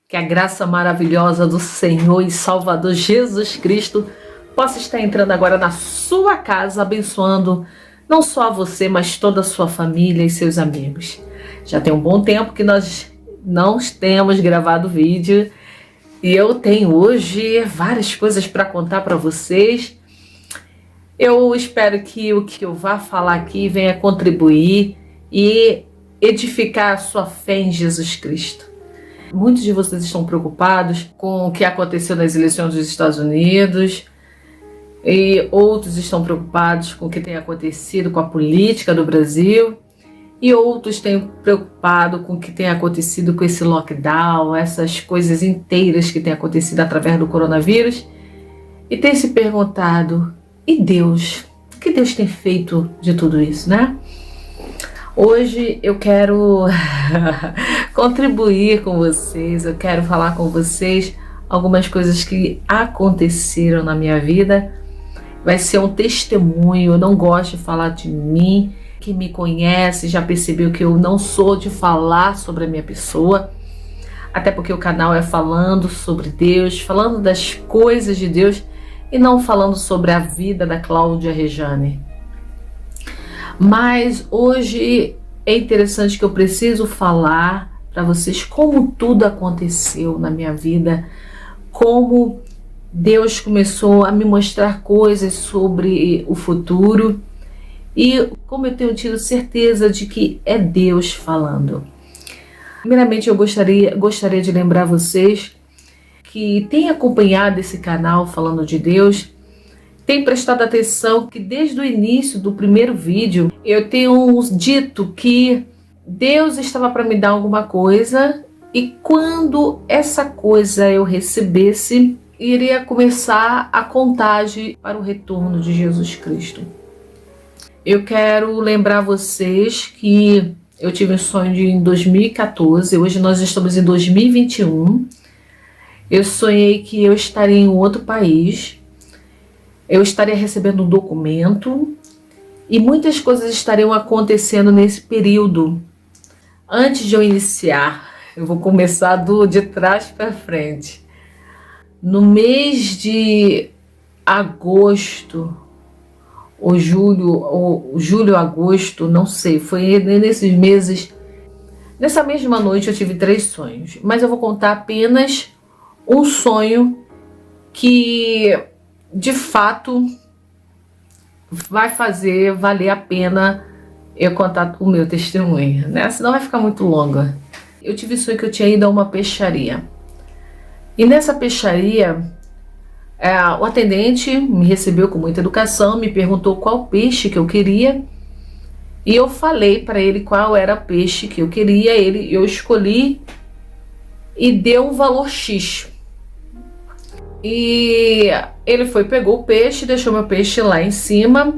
Que a graça maravilhosa do Senhor e Salvador Jesus Cristo possa estar entrando agora na sua casa, abençoando não só você, mas toda a sua família e seus amigos. Já tem um bom tempo que nós não temos gravado vídeo e eu tenho hoje várias coisas para contar para vocês. Eu espero que o que eu vá falar aqui venha contribuir e edificar a sua fé em Jesus Cristo. Muitos de vocês estão preocupados com o que aconteceu nas eleições dos Estados Unidos e outros estão preocupados com o que tem acontecido com a política do Brasil e outros têm preocupado com o que tem acontecido com esse lockdown, essas coisas inteiras que têm acontecido através do coronavírus e têm se perguntado, e Deus? O que Deus tem feito de tudo isso, né? Hoje eu quero contribuir com vocês, eu quero falar com vocês algumas coisas que aconteceram na minha vida. Vai ser um testemunho, eu não gosto de falar de mim. Quem me conhece já percebeu que eu não sou de falar sobre a minha pessoa, até porque o canal é falando sobre Deus, falando das coisas de Deus e não falando sobre a vida da Cláudia Rejane. Mas hoje é interessante que eu preciso falar para vocês como tudo aconteceu na minha vida, como Deus começou a me mostrar coisas sobre o futuro e como eu tenho tido certeza de que é Deus falando. Primeiramente, eu gostaria de lembrar vocês que têm acompanhado esse canal falando de Deus, tem prestado atenção que desde o início do primeiro vídeo eu tenho dito que Deus estava para me dar alguma coisa e quando essa coisa eu recebesse, iria começar a contagem para o retorno de Jesus Cristo. Eu quero lembrar vocês que eu tive um sonho em 2014, hoje nós estamos em 2021. Eu sonhei que eu estaria em outro país, eu estaria recebendo um documento e muitas coisas estariam acontecendo nesse período. Antes de eu iniciar, eu vou começar de trás para frente. No mês de agosto, ou julho, agosto, não sei, foi nesses meses. Nessa mesma noite eu tive 3 sonhos, mas eu vou contar apenas um sonho que de fato vai fazer valer a pena eu contar o meu testemunho, né? Senão vai ficar muito longa. Eu tive sonho que eu tinha ido a uma peixaria. E nessa peixaria, o atendente me recebeu com muita educação, me perguntou qual peixe que eu queria. E eu falei para ele qual era o peixe que eu queria. Eu escolhi e deu um valor X. E ele pegou o peixe, deixou meu peixe lá em cima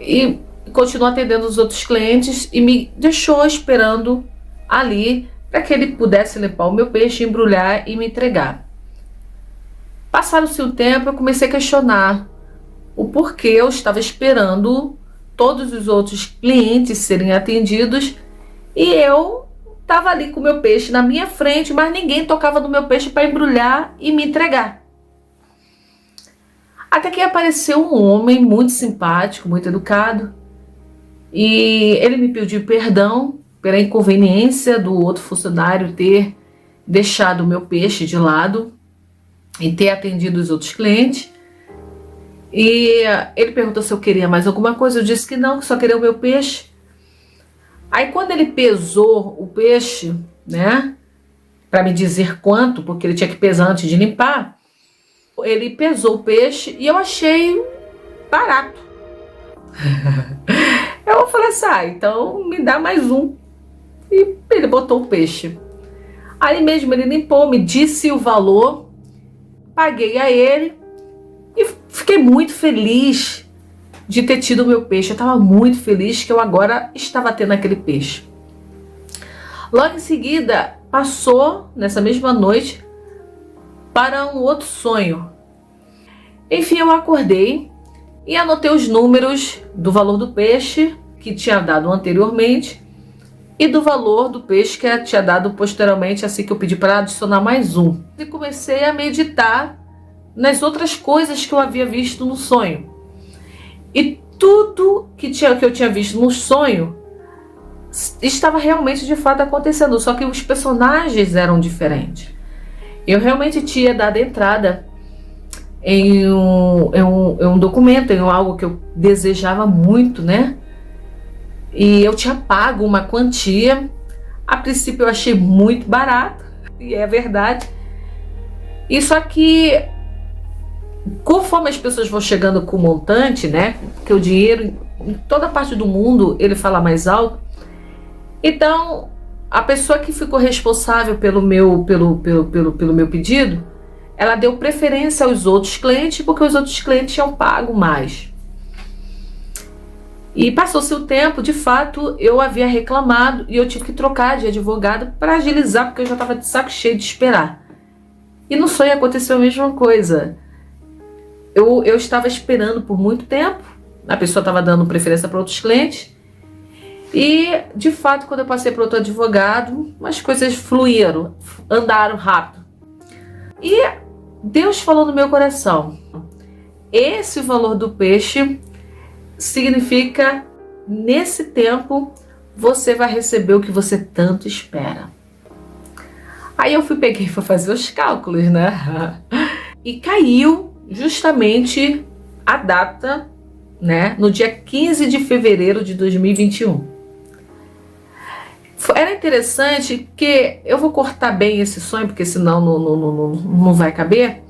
e continuou atendendo os outros clientes e me deixou esperando ali para que ele pudesse limpar o meu peixe, embrulhar e me entregar. Passaram-se um tempo, eu comecei a questionar o porquê eu estava esperando todos os outros clientes serem atendidos e eu estava ali com o meu peixe na minha frente, mas ninguém tocava no meu peixe para embrulhar e me entregar. Até que apareceu um homem muito simpático, muito educado, e ele me pediu perdão pela inconveniência do outro funcionário ter deixado o meu peixe de lado e ter atendido os outros clientes. E ele perguntou se eu queria mais alguma coisa, eu disse que não, que só queria o meu peixe. Aí quando ele pesou o peixe, né, para me dizer quanto, porque ele tinha que pesar antes de limpar, ele pesou o peixe e eu achei barato. Eu falei assim, então me dá mais um. E ele botou o peixe. Aí mesmo ele limpou, me disse o valor, paguei a ele e fiquei muito feliz de ter tido o meu peixe. Eu estava muito feliz que eu agora estava tendo aquele peixe. Logo em seguida, passou, nessa mesma noite, para um outro sonho. Enfim, eu acordei e anotei os números do valor do peixe que tinha dado anteriormente e do valor do peixe que tinha dado posteriormente, assim que eu pedi para adicionar mais um. E comecei a meditar nas outras coisas que eu havia visto no sonho. E tudo que eu tinha visto no sonho estava realmente de fato acontecendo, só que os personagens eram diferentes. Eu realmente tinha dado entrada em um documento, em algo que eu desejava muito, né? E eu tinha pago uma quantia. A princípio eu achei muito barato, e é verdade. E só que conforme as pessoas vão chegando com o montante, né? Porque o dinheiro em toda parte do mundo ele fala mais alto. Então a pessoa que ficou responsável pelo meu pedido, ela deu preferência aos outros clientes, porque os outros clientes tinham pago mais. E passou-se o tempo, de fato, eu havia reclamado e eu tive que trocar de advogado para agilizar, porque eu já estava de saco cheio de esperar. E no sonho aconteceu a mesma coisa. Eu estava esperando por muito tempo, a pessoa estava dando preferência para outros clientes, e de fato, quando eu passei para outro advogado, as coisas fluíram, andaram rápido. E Deus falou no meu coração: esse valor do peixe significa, nesse tempo, você vai receber o que você tanto espera. Aí eu peguei e fui fazer os cálculos, né? E caiu justamente a data, né? No dia 15 de fevereiro de 2021. Era interessante que eu vou cortar bem esse sonho, porque senão não vai caber.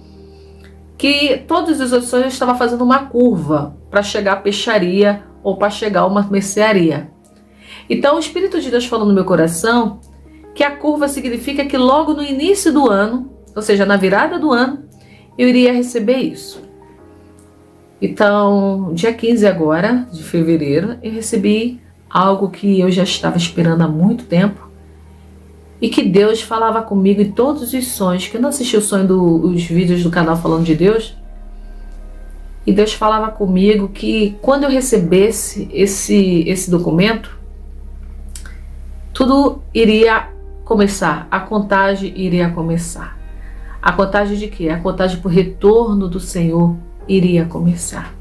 Que todos os outros sonhos eu estava fazendo uma curva para chegar à peixaria ou para chegar a uma mercearia. Então o Espírito de Deus falou no meu coração que a curva significa que logo no início do ano, ou seja, na virada do ano, eu iria receber isso. Então, dia 15 agora, de fevereiro, eu recebi algo que eu já estava esperando há muito tempo e que Deus falava comigo em todos os sonhos, que eu não assisti os vídeos do canal falando de Deus, e Deus falava comigo que quando eu recebesse esse documento, tudo iria começar, a contagem iria começar. A contagem de quê? A contagem para o retorno do Senhor iria começar.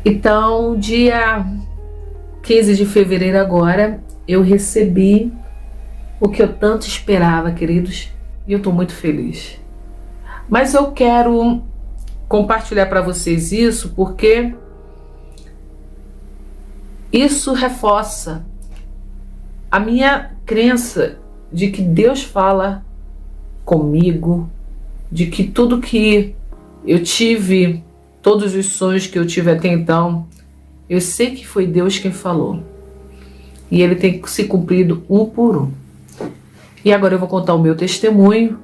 Então, dia 15 de fevereiro agora, eu recebi o que eu tanto esperava, queridos, e eu estou muito feliz. Mas eu quero compartilhar para vocês isso porque isso reforça a minha crença de que Deus fala comigo, de que tudo que eu tive, todos os sonhos que eu tive até então, eu sei que foi Deus quem falou. E ele tem se cumprido um por um. E agora eu vou contar o meu testemunho,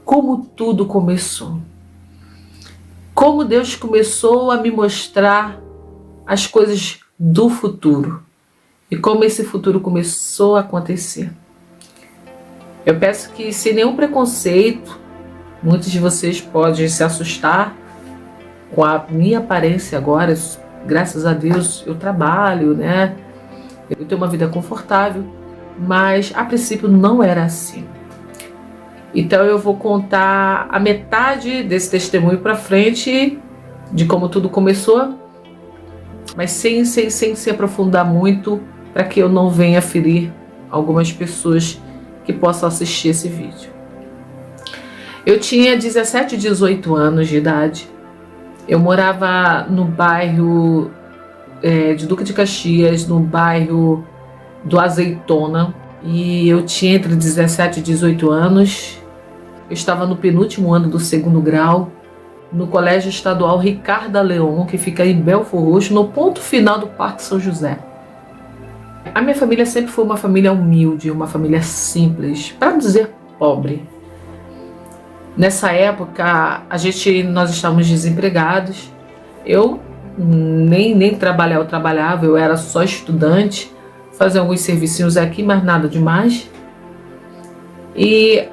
como tudo começou. Como Deus começou a me mostrar as coisas do futuro. E como esse futuro começou a acontecer. Eu peço que, sem nenhum preconceito, muitos de vocês podem se assustar com a minha aparência agora. Graças a Deus eu trabalho, né? Eu tenho uma vida confortável, mas a princípio não era assim. Então eu vou contar a metade desse testemunho para frente, de como tudo começou, mas sem se aprofundar muito, para que eu não venha ferir algumas pessoas que possam assistir esse vídeo. Eu tinha 17, 18 anos de idade. Eu morava no bairro de Duque de Caxias, no bairro do Azeitona, e eu tinha entre 17 e 18 anos. Eu estava no penúltimo ano do 2º grau, no Colégio Estadual Ricardo Leon, que fica em Belford Roxo, no ponto final do Parque São José. A minha família sempre foi uma família humilde, uma família simples, para não dizer pobre. Nessa época, nós estávamos desempregados. Eu nem trabalhar eu trabalhava, eu era só estudante, fazia alguns servicinhos aqui, mas nada demais. E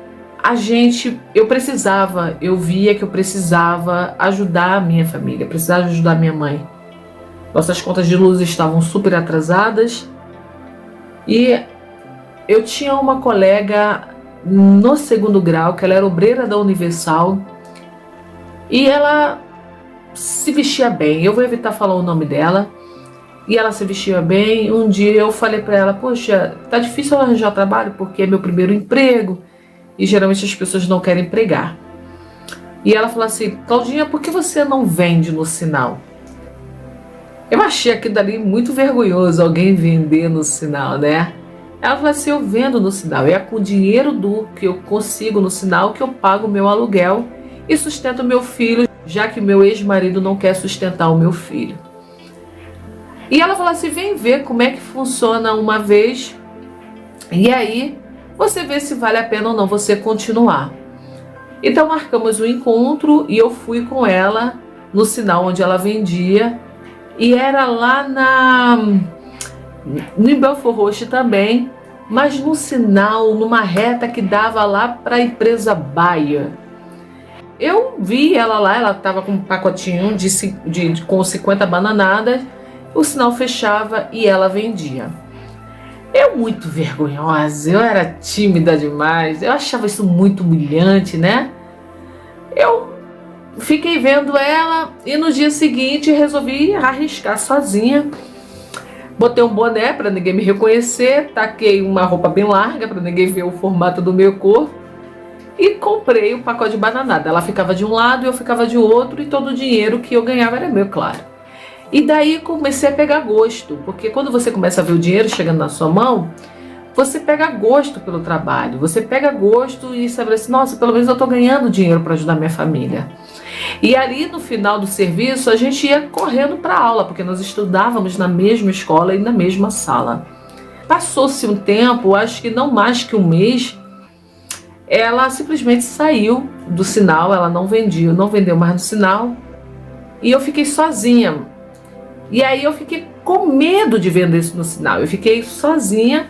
eu via que eu precisava ajudar a minha família, precisava ajudar a minha mãe. Nossas contas de luz estavam super atrasadas E eu tinha uma colega no segundo grau, que ela era obreira da Universal, e ela se vestia bem. Eu vou evitar falar o nome dela. E ela se vestia bem. Um dia eu falei para ela: poxa, tá difícil eu arranjar trabalho porque é meu primeiro emprego e geralmente as pessoas não querem empregar. E ela falou assim: Claudinha, por que você não vende no sinal? Eu achei aquilo dali muito vergonhoso, alguém vender no sinal, né? Ela falou assim: eu vendo no sinal, é com o dinheiro do que eu consigo no sinal que eu pago o meu aluguel e sustento o meu filho, já que o meu ex-marido não quer sustentar o meu filho. E ela falou assim: vem ver como é que funciona uma vez, e aí você vê se vale a pena ou não você continuar. Então marcamos o encontro e eu fui com ela no sinal onde ela vendia, e era lá no Belfort Roxo também, mas no sinal, numa reta que dava lá para a empresa Baia. Eu vi ela lá, ela estava com um pacotinho com 50 bananadas, o sinal fechava e ela vendia. Eu muito vergonhosa, eu era tímida demais, eu achava isso muito humilhante, né? Eu fiquei vendo ela e no dia seguinte resolvi arriscar sozinha. Botei um boné para ninguém me reconhecer, taquei uma roupa bem larga para ninguém ver o formato do meu corpo e comprei um pacote de bananada. Ela ficava de um lado e eu ficava de outro e todo o dinheiro que eu ganhava era meu, claro. E daí comecei a pegar gosto, porque quando você começa a ver o dinheiro chegando na sua mão, você pega gosto pelo trabalho, você pega gosto e sabe assim: nossa, pelo menos eu estou ganhando dinheiro para ajudar minha família. E ali no final do serviço a gente ia correndo para a aula, porque nós estudávamos na mesma escola e na mesma sala. Passou-se um tempo, acho que não mais que um mês, ela simplesmente saiu do sinal, ela não vendeu mais no sinal, e eu fiquei sozinha. E aí eu fiquei com medo de vender isso no sinal, eu fiquei sozinha,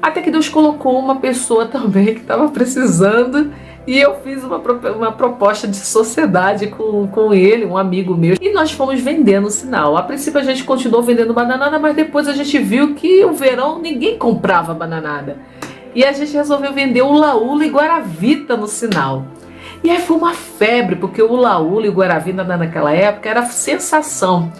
até que Deus colocou uma pessoa também que estava precisando, e eu fiz uma proposta de sociedade com ele, um amigo meu, e nós fomos vender no sinal. A princípio a gente continuou vendendo bananada, mas depois a gente viu que o verão ninguém comprava bananada. E a gente resolveu vender ula-ula e guaravita no sinal. E aí foi uma febre, porque o ula-ula e guaravita naquela época era sensação.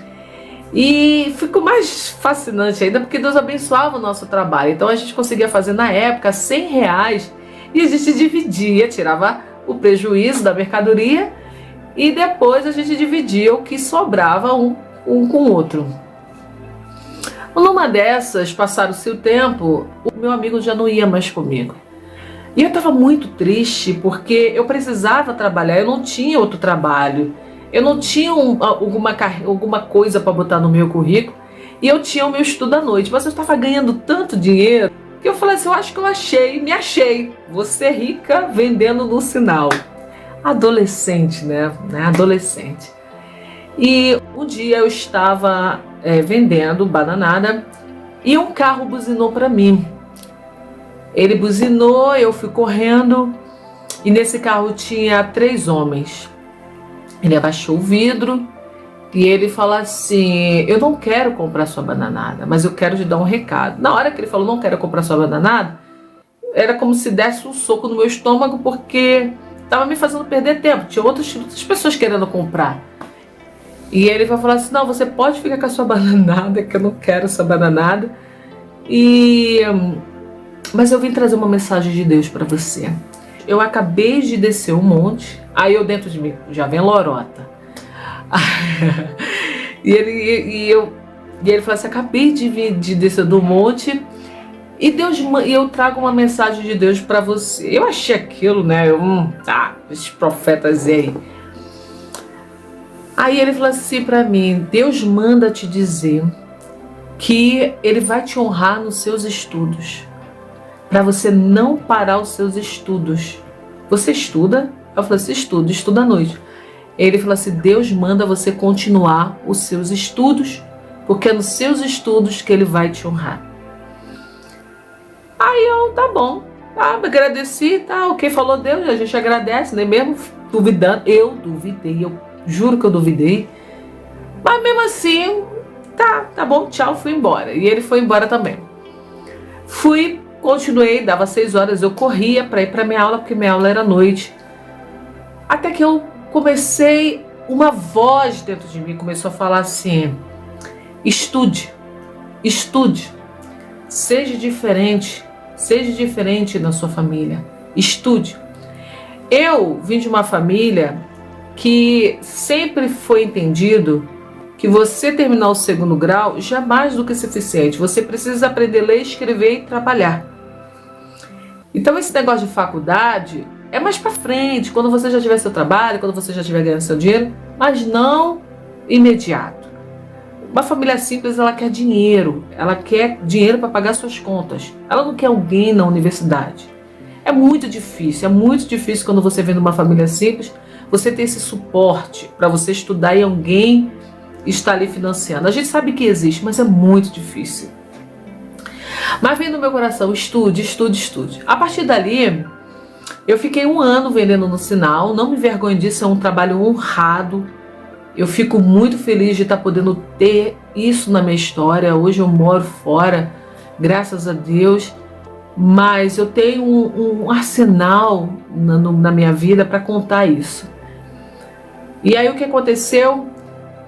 E ficou mais fascinante ainda porque Deus abençoava o nosso trabalho. Então a gente conseguia fazer na época R$100 e a gente dividia, tirava o prejuízo da mercadoria e depois a gente dividia o que sobrava um com o outro. Numa dessas, passaram-se o tempo, o meu amigo já não ia mais comigo. E eu estava muito triste porque eu precisava trabalhar, eu não tinha outro trabalho. Eu não tinha alguma coisa para botar no meu currículo e eu tinha o meu estudo à noite, mas eu estava ganhando tanto dinheiro que eu falei assim: eu acho que me achei, vou ser rica vendendo no sinal. Adolescente, né? Adolescente. E um dia eu estava vendendo bananada e um carro buzinou para mim. Ele buzinou, eu fui correndo e nesse carro tinha 3 homens. Ele abaixou o vidro e ele falou assim: eu não quero comprar sua bananada, mas eu quero te dar um recado. Na hora que ele falou não quero comprar sua bananada, era como se desse um soco no meu estômago, porque estava me fazendo perder tempo. Tinha outras pessoas querendo comprar. E ele vai falar assim: não, você pode ficar com a sua bananada, que eu não quero sua bananada. Mas eu vim trazer uma mensagem de Deus para você. Eu acabei de descer um monte, aí eu dentro de mim já vem lorota. e ele falou assim: acabei de descer do monte e eu trago uma mensagem de Deus para você. Eu achei aquilo, né? Esses profetas aí. Aí ele falou assim para mim: Deus manda te dizer que Ele vai te honrar nos seus estudos, para você não parar os seus estudos. Você estuda? Eu falei assim: estuda à noite. Ele falou assim: Deus manda você continuar os seus estudos, porque é nos seus estudos que Ele vai te honrar. Aí eu, tá bom, agradeci, tá, ok, falou Deus, a gente agradece, nem mesmo duvidando. Eu duvidei, eu juro que eu duvidei, mas mesmo assim, tá bom, tchau, fui embora. E ele foi embora também. Continuei, dava 6 horas, eu corria para ir para minha aula, porque minha aula era à noite. Até que eu comecei, uma voz dentro de mim começou a falar assim: estude, estude, seja diferente na sua família, estude. Eu vim de uma família que sempre foi entendido que você terminar o 2º grau já é mais do que suficiente. Você precisa aprender a ler, escrever e trabalhar. Então esse negócio de faculdade é mais pra frente, quando você já tiver seu trabalho, quando você já tiver ganhando seu dinheiro, mas não imediato. Uma família simples, ela quer dinheiro para pagar suas contas. Ela não quer alguém na universidade. É muito difícil quando você vem de uma família simples, você ter esse suporte para você estudar e alguém está ali financiando. A gente sabe que existe, mas é muito difícil. Mas vem no meu coração: estude, estude, estude. A partir dali, eu fiquei 1 ano vendendo no Sinal. Não me envergonho disso, é um trabalho honrado. Eu fico muito feliz de estar podendo ter isso na minha história. Hoje eu moro fora, graças a Deus. Mas eu tenho um arsenal na minha vida para contar isso. E aí o que aconteceu?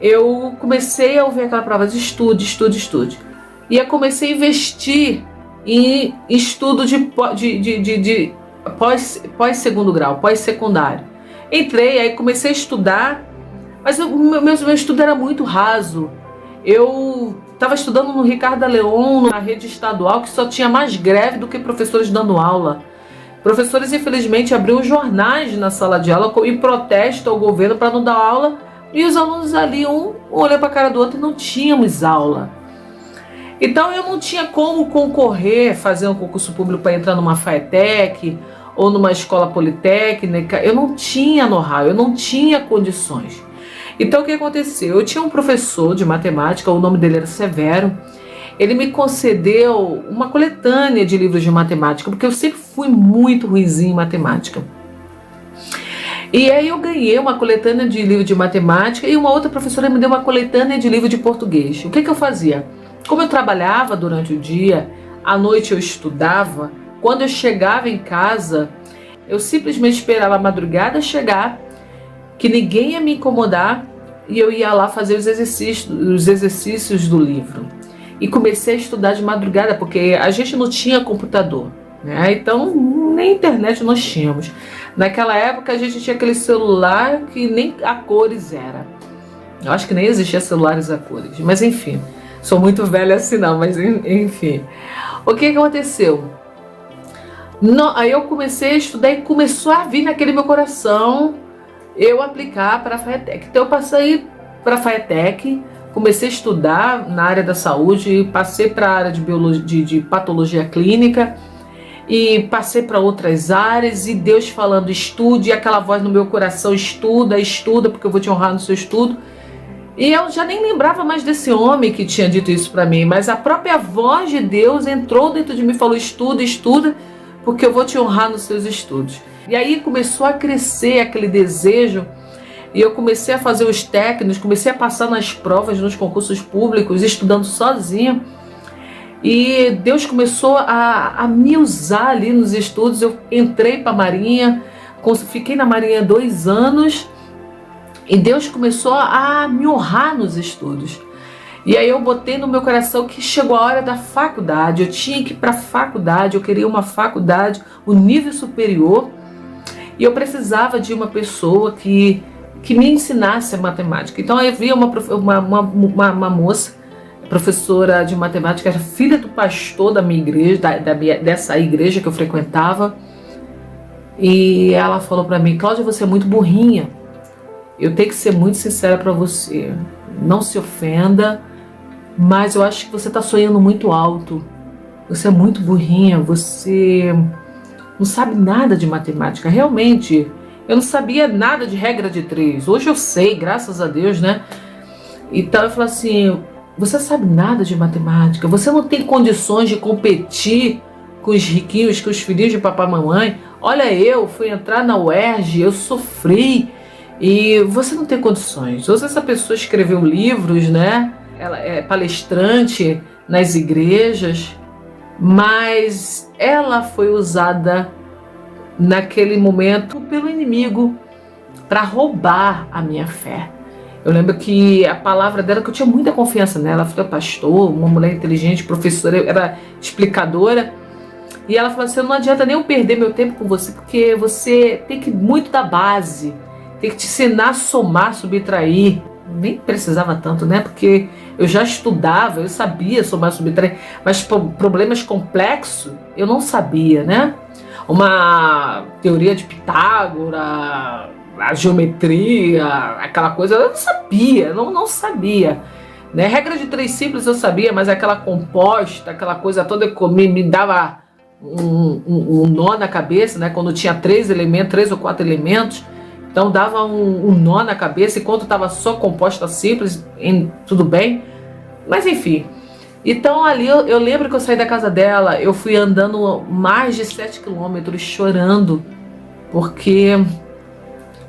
Eu comecei a ouvir aquela palavra de estude, estude, estude. E eu comecei a investir em estudo de pós-2º grau, pós-secundário. Entrei, aí comecei a estudar, mas o meu estudo era muito raso. Eu estava estudando no Ricardo Leon, na rede estadual, que só tinha mais greve do que professores dando aula. Professores, infelizmente, abriam jornais na sala de aula em protesto ao governo para não dar aula, e os alunos ali, um olhando para a cara do outro, e não tínhamos aula. Então eu não tinha como concorrer, fazer um concurso público para entrar numa FATEC ou numa escola politécnica. Eu não tinha know-how, eu não tinha condições. Então o que aconteceu? Eu tinha um professor de matemática, o nome dele era Severo. Ele me concedeu uma coletânea de livros de matemática, porque eu sempre fui muito ruinzinho em matemática. E aí eu ganhei uma coletânea de livro de matemática e uma outra professora me deu uma coletânea de livro de português. O que eu fazia? Como eu trabalhava durante o dia, à noite eu estudava. Quando eu chegava em casa, eu simplesmente esperava a madrugada chegar, que ninguém ia me incomodar, e eu ia lá fazer os exercícios do livro. E comecei a estudar de madrugada, porque a gente não tinha computador, né? Então nem internet nós tínhamos. Naquela época a gente tinha aquele celular que nem a cores era. Eu acho que nem existia celulares a cores, mas enfim. Sou muito velha assim não, mas enfim. O que aconteceu? Aí eu comecei a estudar e começou a vir naquele meu coração eu aplicar para a FATEC. Então eu passei para a FATEC, comecei a estudar na área da saúde, passei para a área de patologia clínica e passei para outras áreas, e Deus falando: estude, e aquela voz no meu coração: estuda, estuda, porque eu vou te honrar no seu estudo. E eu já nem lembrava mais desse homem que tinha dito isso para mim, mas a própria voz de Deus entrou dentro de mim e falou: estuda, estuda, porque eu vou te honrar nos seus estudos. E aí começou a crescer aquele desejo, e eu comecei a fazer os técnicos, comecei a passar nas provas, nos concursos públicos, estudando sozinha. E Deus começou a me usar ali nos estudos. Eu entrei para a Marinha, fiquei na Marinha 2 anos, e Deus começou a me honrar nos estudos. E aí eu botei no meu coração que chegou a hora da faculdade. Eu tinha que ir para a faculdade, eu queria uma faculdade, um nível superior. E eu precisava de uma pessoa que me ensinasse a matemática. Então eu vi uma moça, professora de matemática, era filha do pastor da minha igreja, dessa igreja que eu frequentava. E ela falou para mim: Cláudia, você é muito burrinha. Eu tenho que ser muito sincera para você. Não se ofenda, mas eu acho que você está sonhando muito alto. Você é muito burrinha, você não sabe nada de matemática. Realmente, eu não sabia nada de regra de 3. Hoje eu sei, graças a Deus, né? Então eu falei assim: você sabe nada de matemática, você não tem condições de competir com os riquinhos, com os filhinhos de papai e mamãe. Olha, eu fui entrar na UERJ, eu sofri, e você não tem condições. Hoje essa pessoa escreveu livros, né? Ela é palestrante nas igrejas. mas ela foi usada naquele momento pelo inimigo para roubar a minha fé. Eu lembro que a palavra dela, que eu tinha muita confiança nela, ela foi pastor, uma mulher inteligente, professora, era explicadora, e ela falou assim: não adianta nem eu perder meu tempo com você, porque você tem que ir muito da base, tem que te ensinar a somar, subtrair. Nem precisava tanto, né? Porque eu já estudava, eu sabia somar, subtrair, mas problemas complexos eu não sabia, né? Uma teoria de Pitágoras, a geometria, aquela coisa, eu não sabia, não sabia. Né? Regra de três simples eu sabia, mas aquela composta, aquela coisa toda me dava um nó na cabeça, né? Quando tinha três ou quatro elementos, então dava um nó na cabeça, enquanto estava só composta simples, tudo bem. Mas enfim, então ali eu lembro que eu saí da casa dela, eu fui andando mais de 7 quilômetros chorando, porque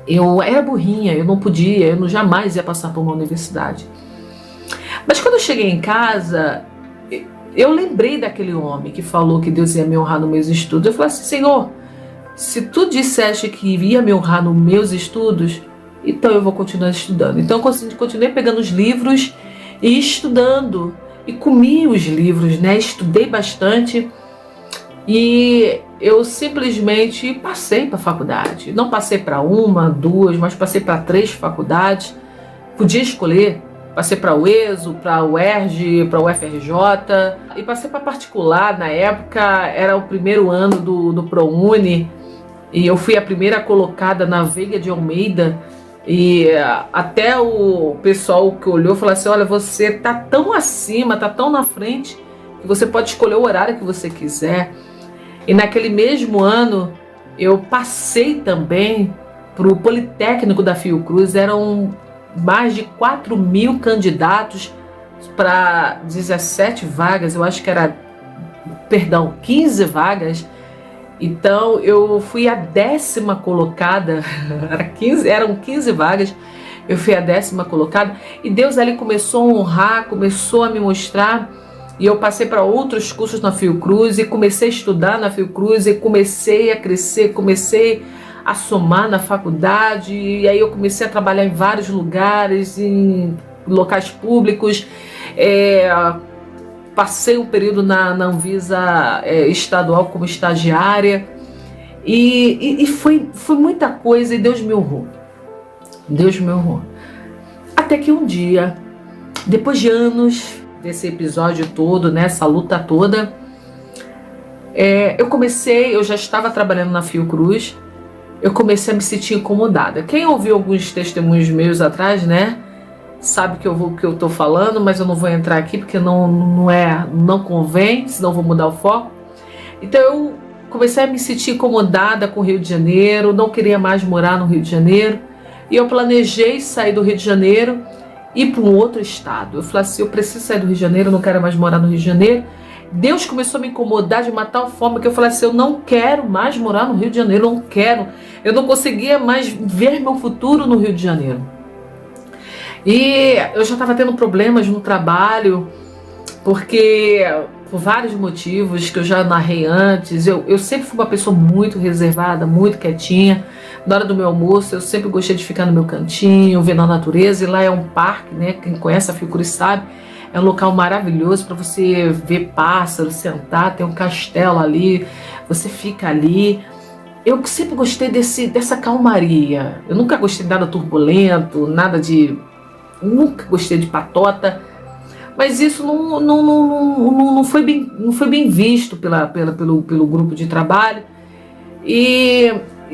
eu era burrinha, eu não podia, eu jamais ia passar por uma universidade. Mas quando eu cheguei em casa, eu lembrei daquele homem que falou que Deus ia me honrar nos meus estudos. Eu falei assim: Senhor, se tu disseste que ia me honrar nos meus estudos, então eu vou continuar estudando. Então eu continuei pegando os livros e estudando. E comi os livros, né? Estudei bastante. E eu simplesmente passei para a faculdade. Não passei para uma, duas, mas passei para 3 faculdades. Podia escolher. Passei para o ESO, para o UERJ, para o UFRJ. E passei para particular. Na época era o primeiro ano do ProUni. E eu fui a primeira colocada na Veiga de Almeida. E até o pessoal que olhou falou assim: olha, você tá tão acima, tá tão na frente, que você pode escolher o horário que você quiser. E naquele mesmo ano eu passei também para o Politécnico da Fiocruz. Eram mais de 4.000 candidatos para 17 vagas, eu acho que era, 15 vagas. Então eu fui a 10ª colocada, eram 15 vagas, eu fui a 10ª colocada, e Deus ali começou a honrar, começou a me mostrar, e eu passei para outros cursos na Fiocruz, e comecei a estudar na Fiocruz, e comecei a crescer, comecei a somar na faculdade, e aí eu comecei a trabalhar em vários lugares, em locais públicos, passei um período na Anvisa estadual como estagiária, e foi muita coisa, e Deus me honrou. Deus me honrou. Até que um dia, depois de anos desse episódio todo, né, essa luta toda, eu já estava trabalhando na Fiocruz, eu comecei a me sentir incomodada. Quem ouviu alguns testemunhos meus atrás, né, sabe que eu estou falando, mas eu não vou entrar aqui porque não convém, senão eu vou mudar o foco. Então eu comecei a me sentir incomodada com o Rio de Janeiro, não queria mais morar no Rio de Janeiro, e eu planejei sair do Rio de Janeiro e ir para um outro estado. Eu falei assim: eu preciso sair do Rio de Janeiro, eu não quero mais morar no Rio de Janeiro. Deus começou a me incomodar de uma tal forma que eu falei assim: eu não quero mais morar no Rio de Janeiro, eu não quero. Eu não conseguia mais ver meu futuro no Rio de Janeiro. E eu já estava tendo problemas no trabalho, porque por vários motivos que eu já narrei antes, eu sempre fui uma pessoa muito reservada, muito quietinha. Na hora do meu almoço, eu sempre gostei de ficar no meu cantinho, vendo a natureza, e lá é um parque, né? Quem conhece a Fiocruz sabe, é um local maravilhoso para você ver pássaros, sentar, tem um castelo ali, você fica ali. Eu sempre gostei dessa calmaria, eu nunca gostei de nada turbulento, nunca gostei de patota, mas isso não foi bem visto pelo grupo de trabalho, e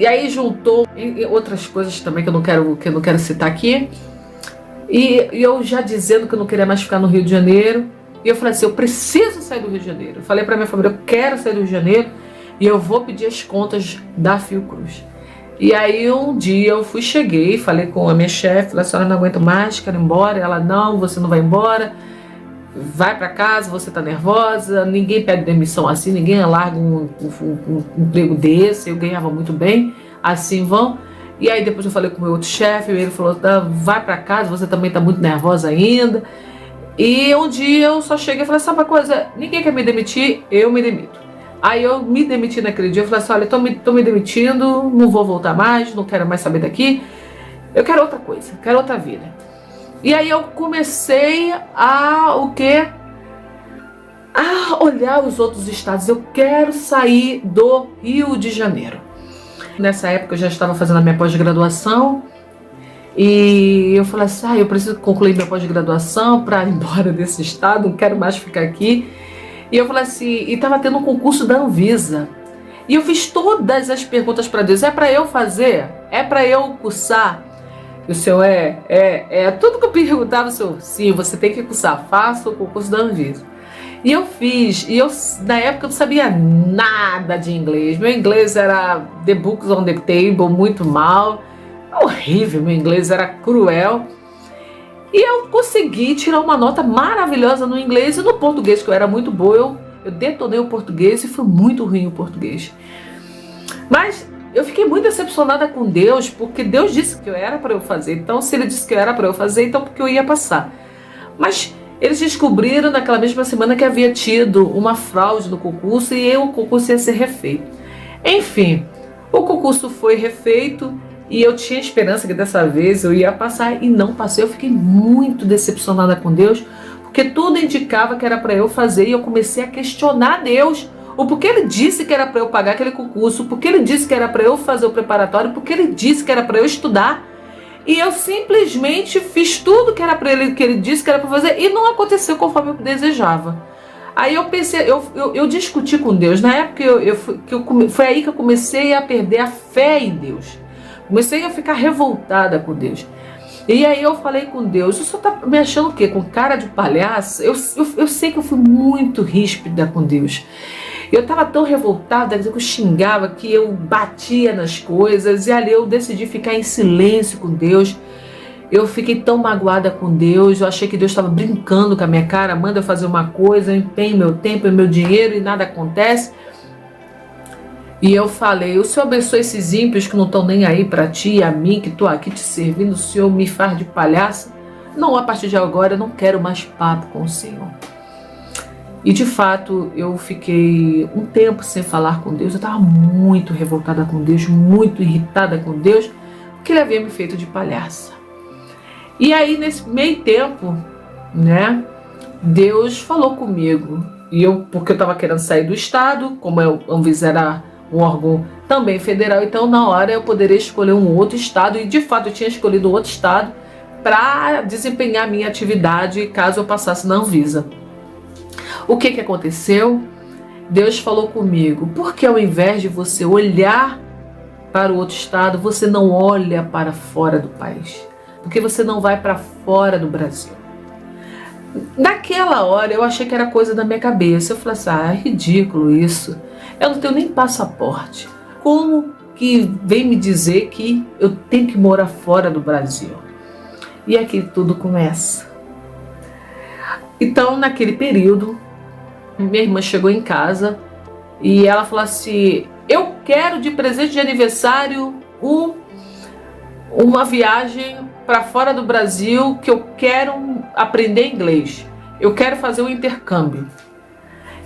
aí juntou outras coisas também que eu não quero citar aqui, e eu já dizendo que eu não queria mais ficar no Rio de Janeiro, e eu falei assim: eu preciso sair do Rio de Janeiro. Eu falei para minha família: eu quero sair do Rio de Janeiro e eu vou pedir as contas da Fiocruz. E aí um dia eu cheguei, falei com a minha chefe, falei: a senhora não aguento mais, quero ir embora. Ela: não, você não vai embora, vai para casa, você tá nervosa, ninguém pede demissão assim, ninguém larga um emprego desse, eu ganhava muito bem, assim vão. E aí depois eu falei com o meu outro chefe, ele falou: tá, vai para casa, você também tá muito nervosa ainda. E um dia eu só cheguei e falei, sabe uma coisa, ninguém quer me demitir, eu me demito. Aí eu me demiti naquele dia, eu falei assim, olha, tô me demitindo, não vou voltar mais, não quero mais saber daqui, eu quero outra coisa, quero outra vida. E aí eu comecei a olhar os outros estados, eu quero sair do Rio de Janeiro. Nessa época eu já estava fazendo a minha pós-graduação, e eu falei assim, eu preciso concluir minha pós-graduação para ir embora desse estado, não quero mais ficar aqui. E eu falei assim, e estava tendo um concurso da Anvisa. E eu fiz todas as perguntas para Deus, é para eu fazer? É para eu cursar? E o Senhor tudo que eu perguntava, o Senhor, sim, você tem que cursar, faça o concurso da Anvisa. E eu fiz, e eu na época eu não sabia nada de inglês, meu inglês era the books on the table, muito mal, horrível, meu inglês era cruel. E eu consegui tirar uma nota maravilhosa no inglês e no português, que eu era muito boa, eu detonei o português e foi muito ruim o português. Mas eu fiquei muito decepcionada com Deus, porque Deus disse que eu era para eu fazer. Então, se Ele disse que eu era para eu fazer, então porque eu ia passar. Mas eles descobriram naquela mesma semana que havia tido uma fraude no concurso e o concurso ia ser refeito. Enfim, o concurso foi refeito e eu tinha esperança que dessa vez eu ia passar e não passei. Eu fiquei muito decepcionada com Deus, porque tudo indicava que era para eu fazer e eu comecei a questionar Deus. O porquê Ele disse que era para eu pagar aquele concurso, porque Ele disse que era para eu fazer o preparatório, porque Ele disse que era para eu estudar. E eu simplesmente fiz tudo que era para ele, que Ele disse que era para fazer, e não aconteceu conforme eu desejava. Aí eu pensei, eu discuti com Deus. Na época foi aí que eu comecei a perder a fé em Deus. Comecei a ficar revoltada com Deus. E aí eu falei com Deus, o senhor tá me achando o quê? Com cara de palhaço? Eu sei que eu fui muito ríspida com Deus. Eu estava tão revoltada que eu xingava, que eu batia nas coisas, e ali eu decidi ficar em silêncio com Deus. Eu fiquei tão magoada com Deus, eu achei que Deus estava brincando com a minha cara, manda eu fazer uma coisa, eu empenho meu tempo e meu dinheiro e nada acontece. E eu falei, o Senhor abençoe esses ímpios que não estão nem aí para ti e a mim, que estou aqui te servindo, o Senhor me faz de palhaça. Não, a partir de agora eu não quero mais papo com o Senhor. E de fato eu fiquei um tempo sem falar com Deus, eu estava muito revoltada com Deus, muito irritada com Deus, porque Ele havia me feito de palhaça. E aí nesse meio tempo, né, Deus falou comigo, e porque eu estava querendo sair do estado, como a Anvisa era um órgão também federal, então na hora eu poderia escolher um outro estado, e de fato eu tinha escolhido outro estado para desempenhar a minha atividade caso eu passasse na Anvisa. O que aconteceu? Deus falou comigo, porque ao invés de você olhar para o outro estado, você não olha para fora do país, porque você não vai para fora do Brasil. Naquela hora eu achei que era coisa da minha cabeça, eu falei assim, é ridículo isso, eu não tenho nem passaporte, como que vem me dizer que eu tenho que morar fora do Brasil? E aqui tudo começa. Então naquele período, minha irmã chegou em casa e ela falou assim, eu quero de presente de aniversário uma viagem para fora do Brasil, que eu quero aprender inglês, eu quero fazer um intercâmbio.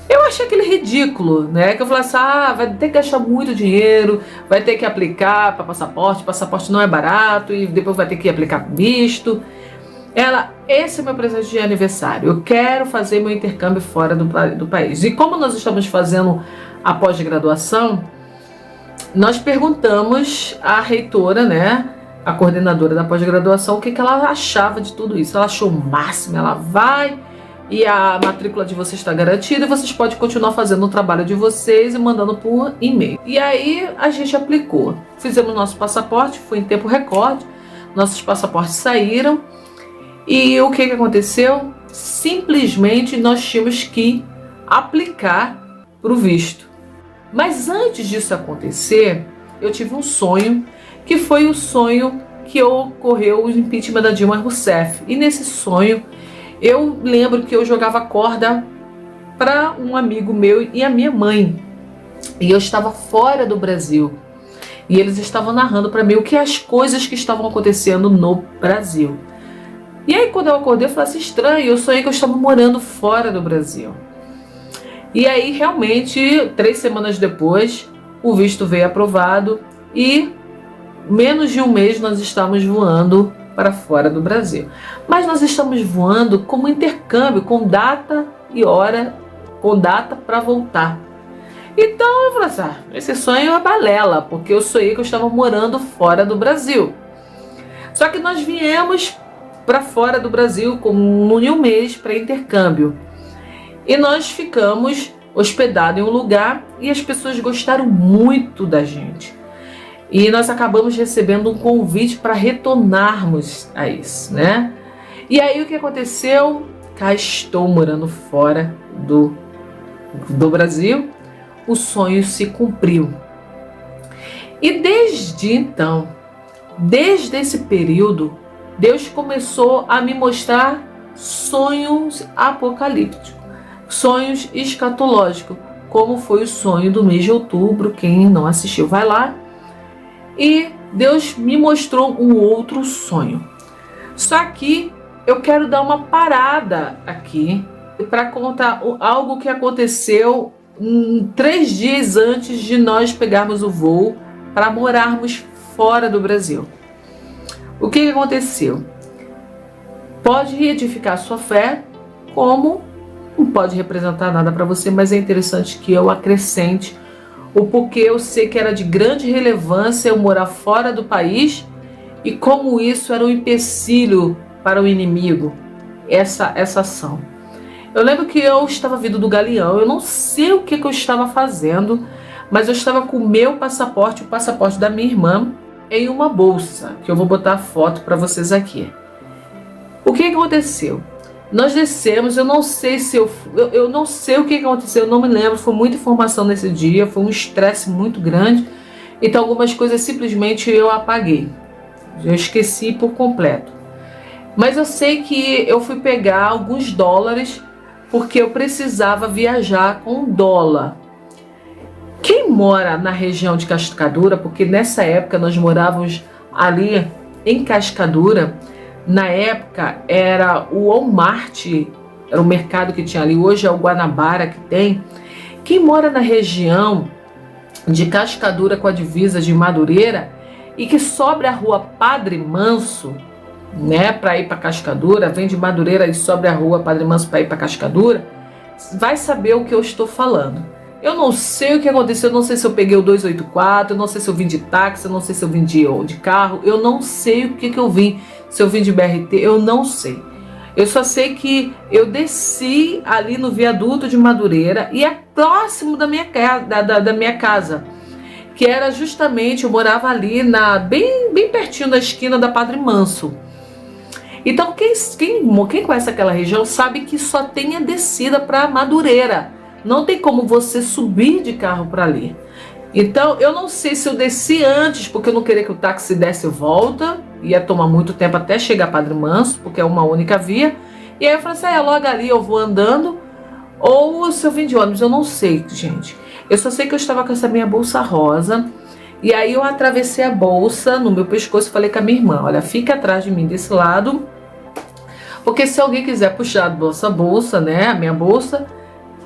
Eu achei aquele ridículo, né? Que eu falei assim, vai ter que gastar muito dinheiro, vai ter que aplicar para passaporte não é barato, e depois vai ter que aplicar visto. Esse é meu presente de aniversário, eu quero fazer meu intercâmbio fora do país. E como nós estamos fazendo a pós-graduação, nós perguntamos à reitora, né, a coordenadora da pós-graduação, o que ela achava de tudo isso. Ela achou o máximo, ela vai e a matrícula de vocês está garantida e vocês podem continuar fazendo o trabalho de vocês e mandando por e-mail. E aí a gente aplicou, fizemos nosso passaporte, foi em tempo recorde, nossos passaportes saíram. E o que aconteceu? Simplesmente nós tínhamos que aplicar para o visto. Mas antes disso acontecer, eu tive um sonho, que foi o sonho que ocorreu o impeachment da Dilma Rousseff. E nesse sonho, eu lembro que eu jogava corda para um amigo meu e a minha mãe. E eu estava fora do Brasil. E eles estavam narrando para mim as coisas que estavam acontecendo no Brasil. E aí quando eu acordei, eu falei assim, estranho, eu sonhei que eu estava morando fora do Brasil. E aí realmente, 3 semanas depois, o visto veio aprovado e menos de um mês nós estamos voando para fora do Brasil. Mas nós estamos voando como intercâmbio, com data e hora, com data para voltar. Então eu falei assim, esse sonho é balela, porque eu sonhei que eu estava morando fora do Brasil. Só que nós viemos para fora do Brasil como em um mês para intercâmbio. E nós ficamos hospedados em um lugar e as pessoas gostaram muito da gente. E nós acabamos recebendo um convite para retornarmos a isso, né? E aí o que aconteceu? Cá estou morando fora do Brasil. O sonho se cumpriu. E desde então, desde esse período, Deus começou a me mostrar sonhos apocalípticos, sonhos escatológicos, como foi o sonho do mês de outubro. Quem não assistiu, vai lá. E Deus me mostrou um outro sonho. Só que eu quero dar uma parada aqui para contar algo que aconteceu 3 dias antes de nós pegarmos o voo para morarmos fora do Brasil. O que aconteceu? Pode edificar sua fé, como não pode representar nada para você, mas é interessante que eu acrescente o porquê eu sei que era de grande relevância eu morar fora do país e como isso era um empecilho para o inimigo, essa ação. Eu lembro que eu estava vindo do Galeão, eu não sei o que eu estava fazendo, mas eu estava com o meu passaporte, o passaporte da minha irmã, em uma bolsa, que eu vou botar a foto para vocês aqui. O que aconteceu? Nós descemos, eu não sei se eu não sei o que aconteceu, eu não me lembro, foi muita informação nesse dia, foi um estresse muito grande, então algumas coisas simplesmente eu apaguei, eu esqueci por completo. Mas eu sei que eu fui pegar alguns dólares, porque eu precisava viajar com dólar. Quem mora na região de Cascadura, porque nessa época nós morávamos ali em Cascadura, na época era o Walmart, era o mercado que tinha ali, hoje é o Guanabara que tem. Quem mora na região de Cascadura com a divisa de Madureira e que sobe a rua Padre Manso, né, para ir para Cascadura, vem de Madureira e sobe a rua Padre Manso para ir para Cascadura, vai saber o que eu estou falando. Eu não sei o que aconteceu, eu não sei se eu peguei o 284, eu não sei se eu vim de táxi, eu não sei se eu vim de carro, eu não sei o que eu vim, se eu vim de BRT, eu não sei. Eu só sei que eu desci ali no viaduto de Madureira e é próximo da minha casa, que era justamente, eu morava ali bem pertinho da esquina da Padre Manso. Então quem conhece aquela região sabe que só tem a descida para Madureira. Não tem como você subir de carro para ali. Então, eu não sei se eu desci antes, porque eu não queria que o táxi desse volta. Ia tomar muito tempo até chegar a Padre Manso, porque é uma única via. E aí eu falei assim, logo ali eu vou andando. Ou se eu vim de ônibus, eu não sei, gente. Eu só sei que eu estava com essa minha bolsa rosa. E aí eu atravessei a bolsa no meu pescoço e falei com a minha irmã, olha, fica atrás de mim desse lado. Porque se alguém quiser puxar a bolsa, né, a minha bolsa,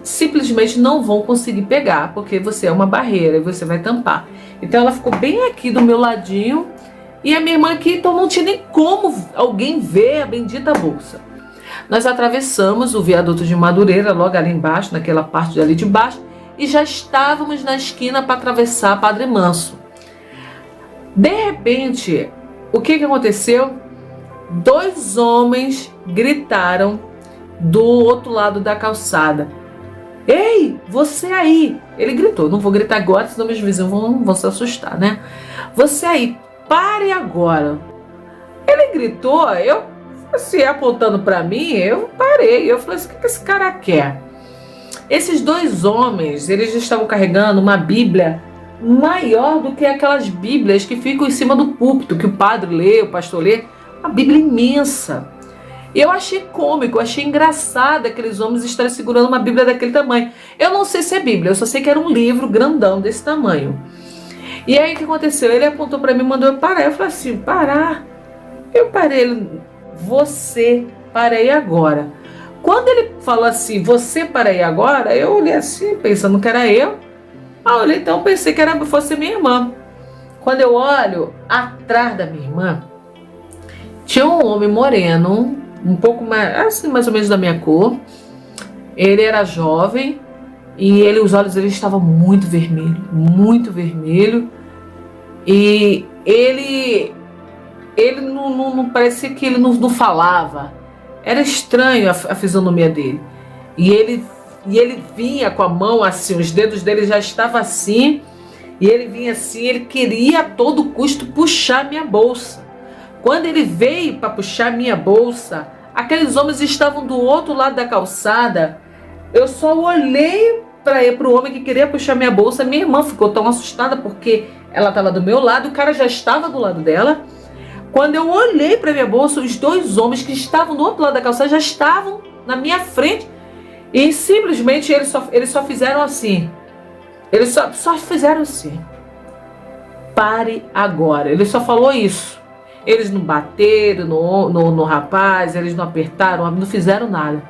simplesmente não vão conseguir pegar, porque você é uma barreira e você vai tampar. Então ela ficou bem aqui do meu ladinho e a minha irmã aqui, então não tinha nem como alguém ver a bendita bolsa. Nós atravessamos o viaduto de Madureira, logo ali embaixo, naquela parte ali de baixo, e já estávamos na esquina para atravessar Padre Manso. De repente, o que aconteceu? 2 homens gritaram do outro lado da calçada. Ei, você aí! Ele gritou, não vou gritar agora, senão meus vizinhos vão se assustar, né? Você aí, pare agora! Ele gritou, eu assim, apontando para mim, eu parei. Eu falei assim, o que esse cara quer? Esses 2 homens, eles estavam carregando uma Bíblia maior do que aquelas Bíblias que ficam em cima do púlpito, que o padre lê, o pastor lê. Uma Bíblia imensa. Eu achei cômico, eu achei engraçado aqueles homens estarem segurando uma Bíblia daquele tamanho. Eu não sei se é Bíblia, eu só sei que era um livro grandão desse tamanho. E aí o que aconteceu? Ele apontou para mim e mandou eu parar. Eu falei assim, parar? Eu parei, ele você para aí agora. Quando ele falou assim, você para aí agora, eu olhei assim, pensando que era eu. Eu olhei, então pensei que fosse minha irmã. Quando eu olho atrás da minha irmã, tinha um homem moreno, um pouco mais, assim, mais ou menos da minha cor. Ele era jovem e os olhos dele estavam muito vermelho. E ele não parecia que ele não falava. Era estranho a fisionomia dele. E ele vinha com a mão assim, os dedos dele já estavam assim. E ele vinha assim, ele queria a todo custo puxar minha bolsa. Quando ele veio para puxar minha bolsa, aqueles homens estavam do outro lado da calçada. Eu só olhei para o homem que queria puxar minha bolsa. Minha irmã ficou tão assustada porque ela estava do meu lado, o cara já estava do lado dela. Quando eu olhei para minha bolsa, os dois homens que estavam do outro lado da calçada já estavam na minha frente. E simplesmente eles só fizeram assim. Eles só fizeram assim. Pare agora. Ele só falou isso. Eles não bateram no rapaz, eles não apertaram, não fizeram nada.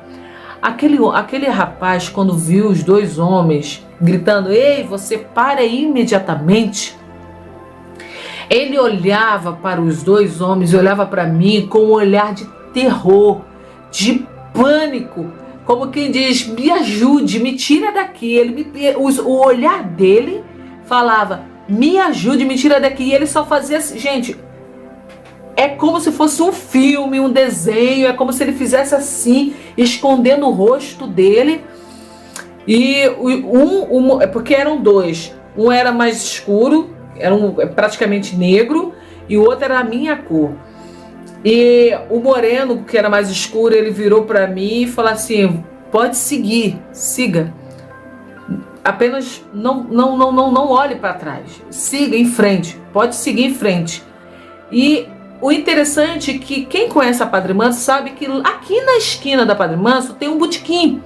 Aquele rapaz, quando viu os dois homens gritando, ei, você para aí imediatamente. Ele olhava para os dois homens e olhava para mim com um olhar de terror, de pânico, como quem diz, me ajude, me tira daqui. O olhar dele falava, me ajude, me tira daqui. E ele só fazia assim, gente, é como se fosse um filme, um desenho, é como se ele fizesse assim, escondendo o rosto dele. E porque eram dois, um era mais escuro, era praticamente negro, e o outro era a minha cor. E o moreno, que era mais escuro, ele virou para mim e falou assim, pode seguir, siga. Apenas não olhe para trás, siga em frente, pode seguir em frente. E o interessante é que quem conhece a Padre Manso sabe que aqui na esquina da Padre Manso tem um botequim.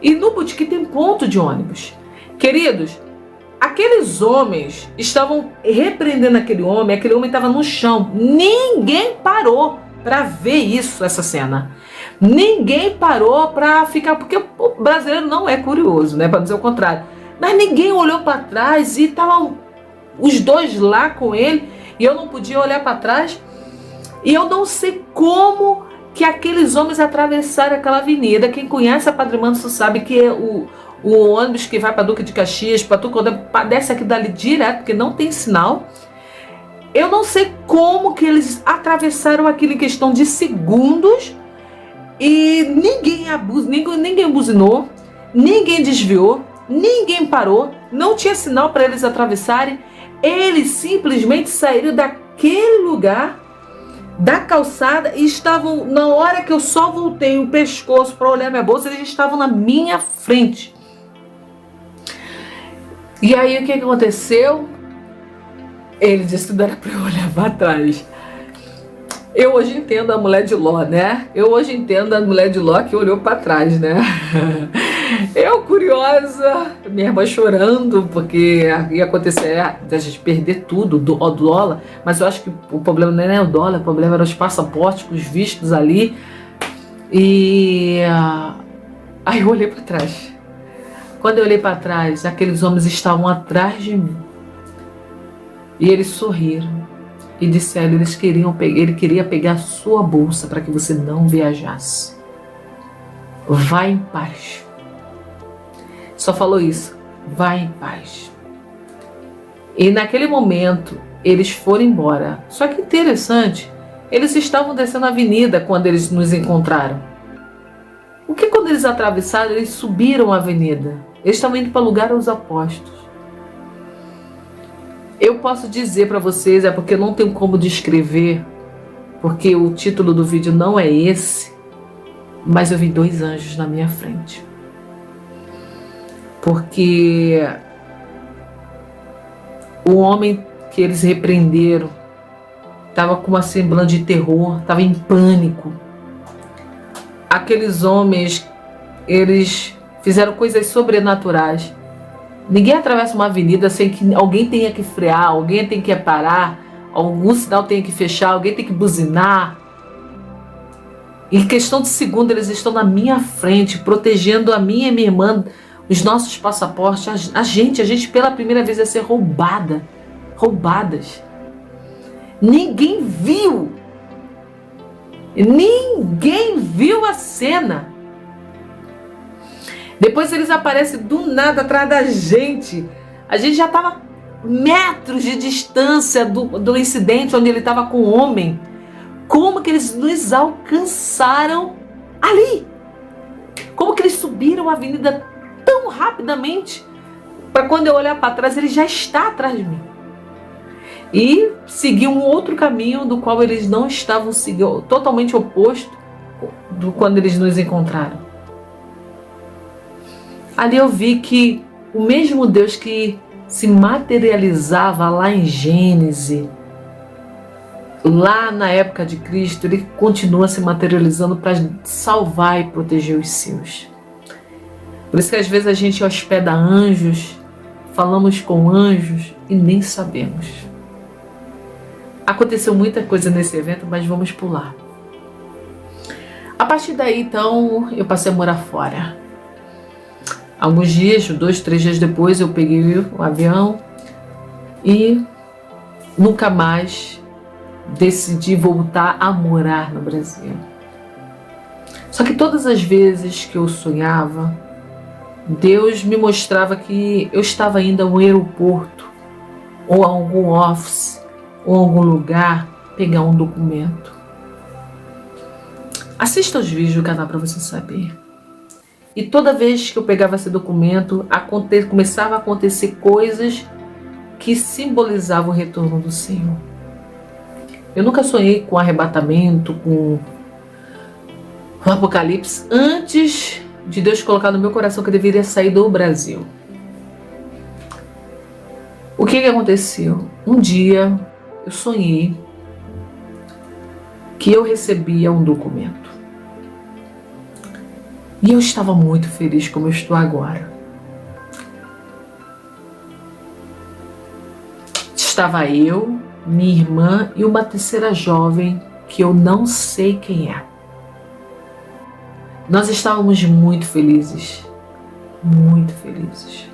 E no botequim tem ponto de ônibus. Queridos, aqueles homens estavam repreendendo aquele homem estava no chão. Ninguém parou para ver isso, essa cena. Ninguém parou para ficar, porque o brasileiro não é curioso, né, para dizer o contrário. Mas ninguém olhou para trás e estavam os dois lá com ele, e eu não podia olhar para trás. E eu não sei como que aqueles homens atravessaram aquela avenida. Quem conhece a Padre Manso sabe que é o ônibus que vai para Duque de Caxias, para Tucumã, desce aqui dali direto, porque não tem sinal. Eu não sei como que eles atravessaram aquilo em questão de segundos e ninguém buzinou, ninguém desviou, ninguém parou, não tinha sinal para eles atravessarem. Eles simplesmente saíram daquele lugar, da calçada, e estavam, na hora que eu só voltei o pescoço para olhar minha bolsa, eles estavam na minha frente. E aí o que aconteceu? Ele disse que não era para eu olhar para trás. Eu hoje entendo a mulher de Ló, né? Eu hoje entendo a mulher de Ló que olhou para trás, né? Eu curiosa, minha irmã chorando, porque ia acontecer a gente perder tudo, do dólar. Mas eu acho que o problema não era o dólar, o problema eram os passaportes, os vistos ali. E aí eu olhei para trás. Quando eu olhei para trás, aqueles homens estavam atrás de mim. E eles sorriram e disseram, ele queria pegar a sua bolsa para que você não viajasse. Vá em paz. Só falou isso, vá em paz. E naquele momento, eles foram embora. Só que interessante, eles estavam descendo a avenida quando eles nos encontraram. O que quando eles atravessaram, eles subiram a avenida. Eles estavam indo para lugares opostos. Eu posso dizer para vocês, é porque eu não tenho como descrever, porque o título do vídeo não é esse, mas eu vi dois anjos na minha frente. Porque o homem que eles repreenderam estava com uma semblante de terror, estava em pânico. Aqueles homens, eles fizeram coisas sobrenaturais. Ninguém atravessa uma avenida sem que alguém tenha que frear, alguém tem que parar, algum sinal tem que fechar, alguém tem que buzinar. Em questão de segundo, eles estão na minha frente, protegendo a minha e minha irmã, os nossos passaportes. A gente pela primeira vez ia ser roubadas. Ninguém viu a cena. Depois eles aparecem do nada atrás da gente. A gente já estava metros de distância do incidente onde ele estava com o homem. Como que eles nos alcançaram ali? Como que eles subiram a avenida tão rapidamente para quando eu olhar para trás ele já está atrás de mim? E seguir um outro caminho do qual eles não estavam seguindo, totalmente oposto do quando eles nos encontraram. Ali eu vi que o mesmo Deus que se materializava lá em Gênesis, lá na época de Cristo, ele continua se materializando para salvar e proteger os seus. Por isso que às vezes a gente hospeda anjos, falamos com anjos e nem sabemos. Aconteceu muita coisa nesse evento, mas vamos pular. A partir daí, então, eu passei a morar fora. Alguns dias, 2, 3 dias depois, eu peguei o avião e nunca mais decidi voltar a morar no Brasil. Só que todas as vezes que eu sonhava, Deus me mostrava que eu estava indo a um aeroporto ou a algum office ou a algum lugar pegar um documento. Assista os vídeos do canal para você saber. E toda vez que eu pegava esse documento, começava a acontecer coisas que simbolizavam o retorno do Senhor. Eu nunca sonhei com arrebatamento, com o apocalipse, antes de Deus colocar no meu coração que eu deveria sair do Brasil. O que aconteceu? Um dia eu sonhei que eu recebia um documento. E eu estava muito feliz como eu estou agora. Estava eu, minha irmã e uma terceira jovem que eu não sei quem é. Nós estávamos muito felizes. Muito felizes.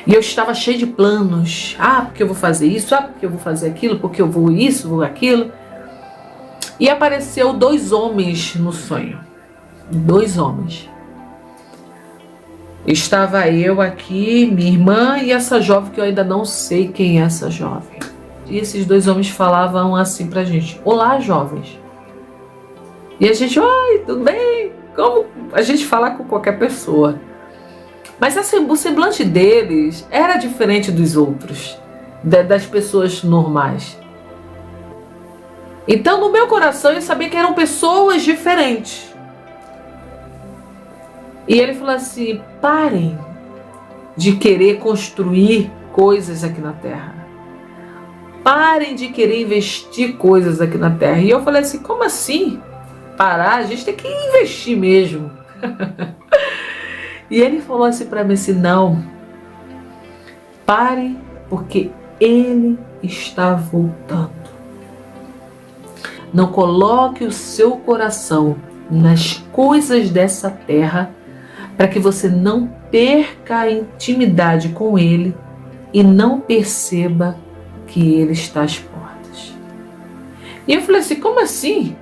E eu estava cheio de planos. Porque eu vou fazer isso, porque eu vou fazer aquilo, porque eu vou isso, vou aquilo. E apareceu 2 homens no sonho. 2 homens. Estava eu aqui, minha irmã e essa jovem que eu ainda não sei quem é essa jovem. E esses 2 homens falavam assim pra gente: olá, jovens. E a gente: oi, tudo bem? Como a gente fala com qualquer pessoa. Mas o semblante deles era diferente dos outros, das pessoas normais. Então no meu coração eu sabia que eram pessoas diferentes. E ele falou assim: parem de querer construir coisas aqui na terra. Parem de querer investir coisas aqui na terra. E eu falei assim: como assim? Parar? A gente tem que investir mesmo. E ele falou assim para mim assim: não, parem, porque ele está voltando. Não coloque o seu coração nas coisas dessa terra, para que você não perca a intimidade com ele e não perceba que ele está às portas. E eu falei assim: como assim?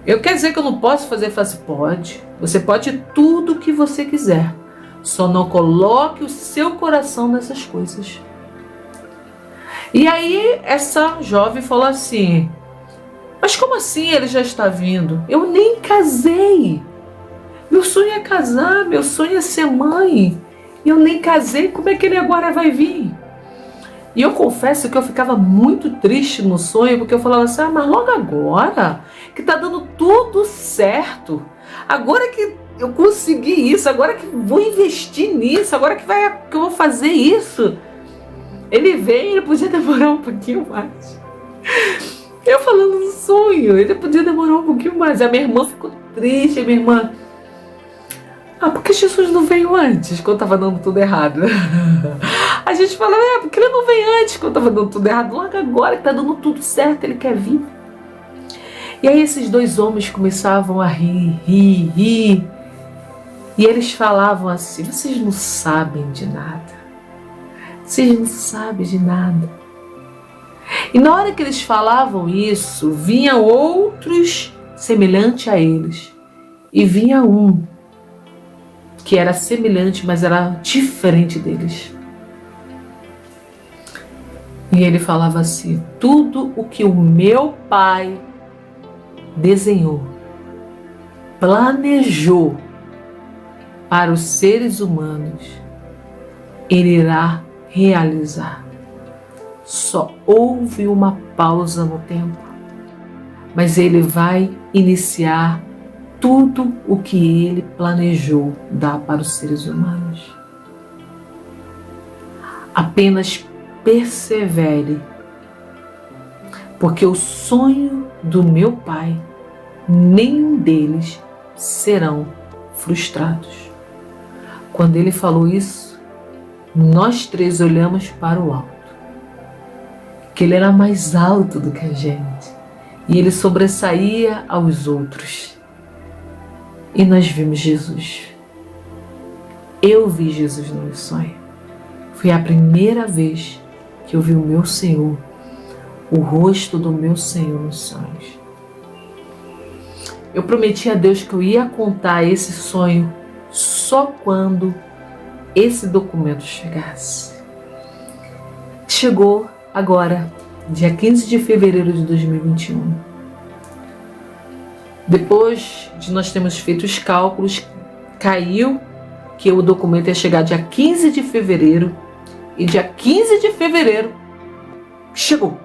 Eu quero dizer que eu não posso fazer? Eu falei assim: pode. Você pode tudo o que você quiser. Só não coloque o seu coração nessas coisas. E aí essa jovem falou assim: mas como assim ele já está vindo? Eu nem casei. Meu sonho é casar, meu sonho é ser mãe. E eu nem casei, como é que ele agora vai vir? E eu confesso que eu ficava muito triste no sonho, porque eu falava assim: mas logo agora, que tá dando tudo certo. Agora que eu consegui isso, agora que vou investir nisso, agora que eu vou fazer isso. Ele veio, ele podia demorar um pouquinho mais. Eu falando no sonho, ele podia demorar um pouquinho mais. A minha irmã ficou triste, a minha irmã: por que Jesus não veio antes, quando estava dando tudo errado? A gente fala: porque ele não veio antes, quando estava dando tudo errado. Logo agora que está dando tudo certo, ele quer vir. E aí esses dois homens começavam a rir. E eles falavam assim: vocês não sabem de nada. Vocês não sabem de nada. E na hora que eles falavam isso, vinham outros semelhantes a eles. E vinha um que era semelhante, mas era diferente deles. E ele falava assim: tudo o que o meu pai desenhou, planejou para os seres humanos, ele irá realizar. Só houve uma pausa no tempo, mas ele vai iniciar tudo o que ele planejou dar para os seres humanos. Apenas persevere, porque o sonho do meu pai, nenhum deles serão frustrados. Quando ele falou isso, nós três olhamos para o alto, que ele era mais alto do que a gente, e ele sobressaía aos outros. E nós vimos Jesus. Eu vi Jesus no meu sonho. Foi a primeira vez que eu vi o meu Senhor, o rosto do meu Senhor nos sonhos. Eu prometi a Deus que eu ia contar esse sonho só quando esse documento chegasse. Chegou agora, dia 15 de fevereiro de 2021. Depois de nós termos feito os cálculos, caiu que o documento ia chegar dia 15 de fevereiro, e dia 15 de fevereiro chegou.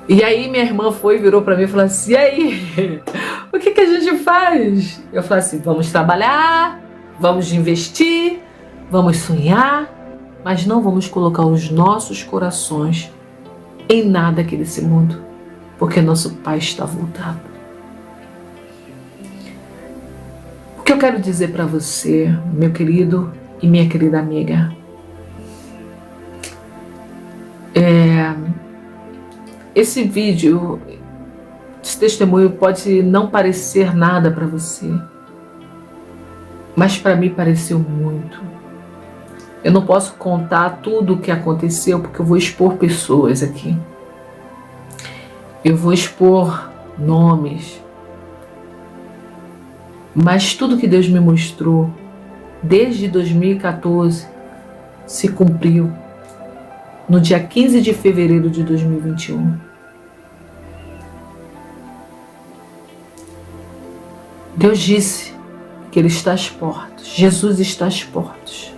E aí minha irmã virou para mim e falou assim: e aí, o que a gente faz? Eu falei assim: vamos trabalhar, vamos investir, vamos sonhar, mas não vamos colocar os nossos corações em nada aqui desse mundo, porque nosso Pai está voltado. O que eu quero dizer para você, meu querido e minha querida amiga, esse vídeo, esse testemunho pode não parecer nada para você, mas para mim pareceu muito. Eu não posso contar tudo o que aconteceu, porque eu vou expor pessoas aqui. Eu vou expor nomes. Mas tudo que Deus me mostrou desde 2014 se cumpriu no dia 15 de fevereiro de 2021. Deus disse que Ele está às portas, Jesus está às portas,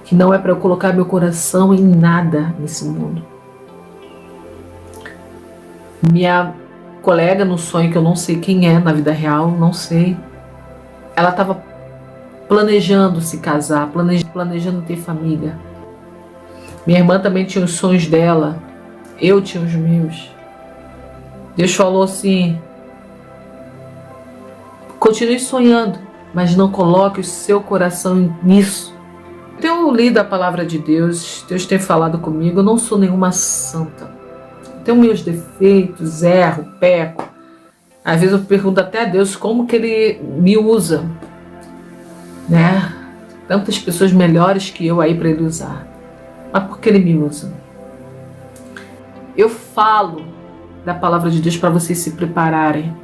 que não é para eu colocar meu coração em nada nesse mundo. Minha colega no sonho, que eu não sei quem é na vida real, não sei, ela estava planejando se casar, planejando ter família. Minha irmã também tinha os sonhos dela, eu tinha os meus. Deus falou assim: continue sonhando, mas não coloque o seu coração nisso. Eu tenho lido a palavra de Deus, Deus tem falado comigo, eu não sou nenhuma santa. Tenho meus defeitos, erro, peco. Às vezes eu pergunto até a Deus como que Ele me usa, né? Tantas pessoas melhores que eu aí para Ele usar. Mas por que Ele me usa? Eu falo da palavra de Deus para vocês se prepararem.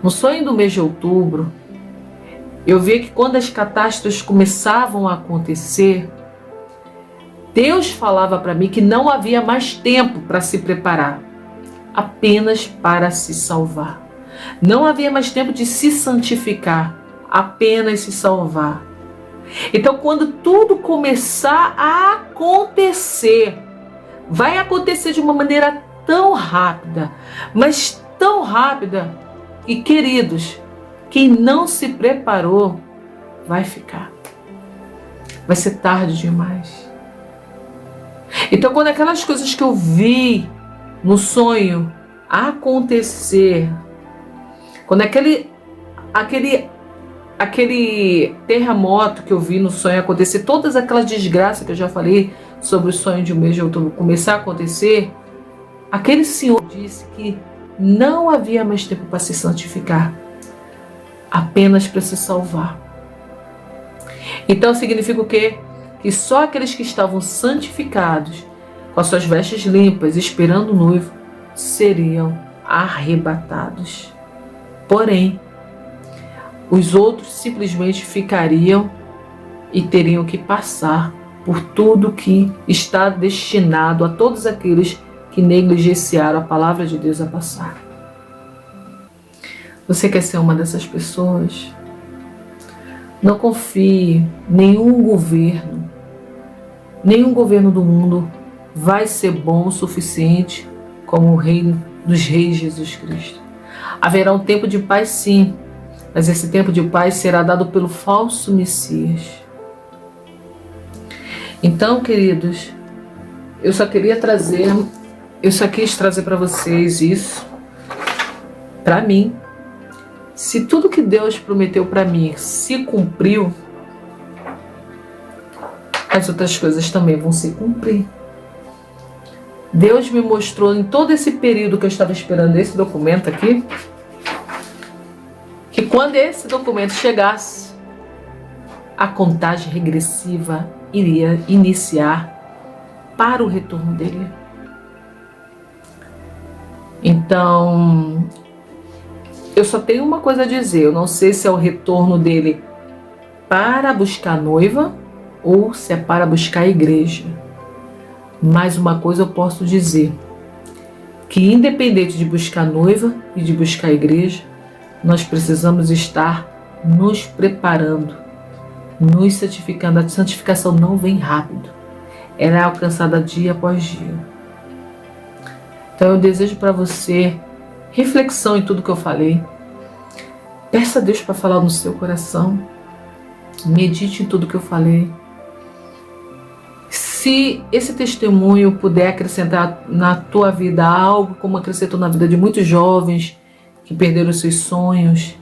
No sonho do mês de outubro, eu vi que quando as catástrofes começavam a acontecer, Deus falava para mim que não havia mais tempo para se preparar, apenas para se salvar. Não havia mais tempo de se santificar, apenas se salvar. Então, quando tudo começar a acontecer, vai acontecer de uma maneira tão rápida, mas tão rápida, e queridos, quem não se preparou vai ficar. Vai ser tarde demais. Então, quando aquelas coisas que eu vi no sonho acontecer, quando aquele terremoto que eu vi no sonho acontecer, todas aquelas desgraças que eu já falei sobre o sonho de um mês de outubro começar a acontecer, aquele senhor disse que não havia mais tempo para se santificar, apenas para se salvar. Então significa o quê? Que só aqueles que estavam santificados, com as suas vestes limpas, esperando o noivo, seriam arrebatados. Porém, os outros simplesmente ficariam e teriam que passar por tudo que está destinado a todos aqueles que negligenciaram a palavra de Deus a passar. Você quer ser uma dessas pessoas? Não confie, nenhum governo do mundo vai ser bom o suficiente como o reino dos reis Jesus Cristo. Haverá um tempo de paz, sim, mas esse tempo de paz será dado pelo falso Messias. Então, queridos, eu só quis trazer para vocês isso, para mim. Se tudo que Deus prometeu para mim se cumpriu, as outras coisas também vão se cumprir. Deus me mostrou em todo esse período que eu estava esperando esse documento aqui, que quando esse documento chegasse, a contagem regressiva iria iniciar para o retorno dele. Então, eu só tenho uma coisa a dizer, eu não sei se é o retorno dele para buscar a noiva ou se é para buscar a igreja. Mas uma coisa eu posso dizer, que independente de buscar a noiva e de buscar a igreja, nós precisamos estar nos preparando, nos santificando. A santificação não vem rápido, ela é alcançada dia após dia. Então eu desejo para você reflexão em tudo que eu falei. Peça a Deus para falar no seu coração. Medite em tudo que eu falei. Se esse testemunho puder acrescentar na tua vida algo, como acrescentou na vida de muitos jovens que perderam seus sonhos,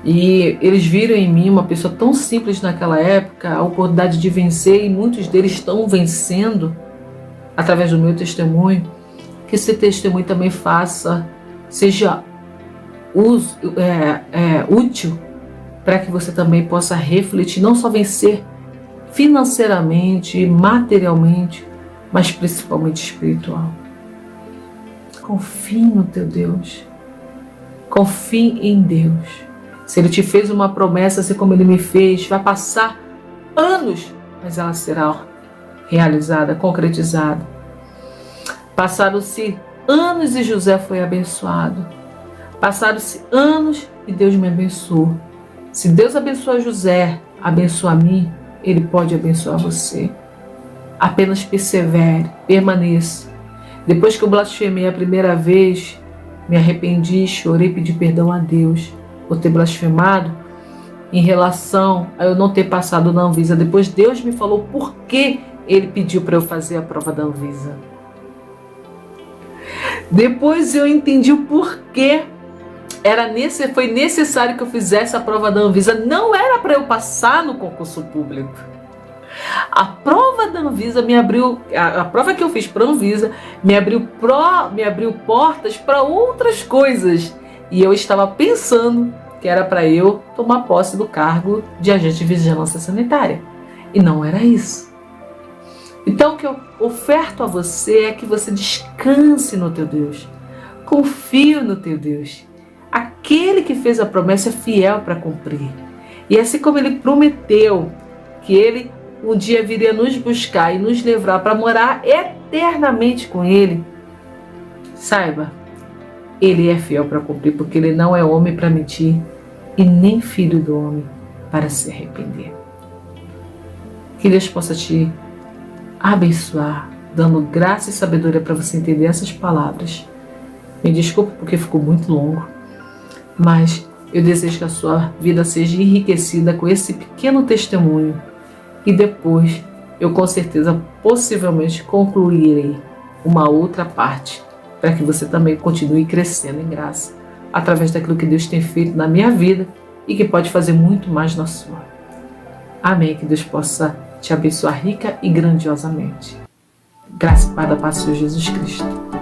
e eles viram em mim uma pessoa tão simples naquela época, a oportunidade de vencer, e muitos deles estão vencendo através do meu testemunho, que esse testemunho também seja útil para que você também possa refletir, não só vencer financeiramente, materialmente, mas principalmente espiritual. Confie no teu Deus. Confie em Deus. Se Ele te fez uma promessa, assim como Ele me fez, vai passar anos, mas ela será realizada, concretizada. Passaram-se anos e José foi abençoado. Passaram-se anos e Deus me abençoou. Se Deus abençoa José, abençoa a mim, Ele pode abençoar você. Apenas persevere, permaneça. Depois que eu blasfemei a primeira vez, me arrependi, chorei, pedi perdão a Deus por ter blasfemado em relação a eu não ter passado na Anvisa. Depois Deus me falou por que Ele pediu para eu fazer a prova da Anvisa. Depois eu entendi o porquê foi necessário que eu fizesse a prova da Anvisa. Não era para eu passar no concurso público. A prova da Anvisa me abriu, a prova que eu fiz para a Anvisa me abriu portas para outras coisas. E eu estava pensando que era para eu tomar posse do cargo de agente de vigilância sanitária. E não era isso. Então o que eu oferto a você é que você descanse no teu Deus. Confie no teu Deus. Aquele que fez a promessa é fiel para cumprir. E assim como Ele prometeu que Ele um dia viria nos buscar e nos levar para morar eternamente com Ele, saiba, Ele é fiel para cumprir, porque Ele não é homem para mentir e nem filho do homem para se arrepender. Que Deus possa te abençoar, dando graça e sabedoria para você entender essas palavras. Me desculpe porque ficou muito longo, mas eu desejo que a sua vida seja enriquecida com esse pequeno testemunho. E depois eu com certeza, possivelmente, concluirei uma outra parte para que você também continue crescendo em graça através daquilo que Deus tem feito na minha vida e que pode fazer muito mais na sua. Amém. Que Deus possa te abençoar rica e grandiosamente. Graça e paz da paz do Senhor Jesus Cristo.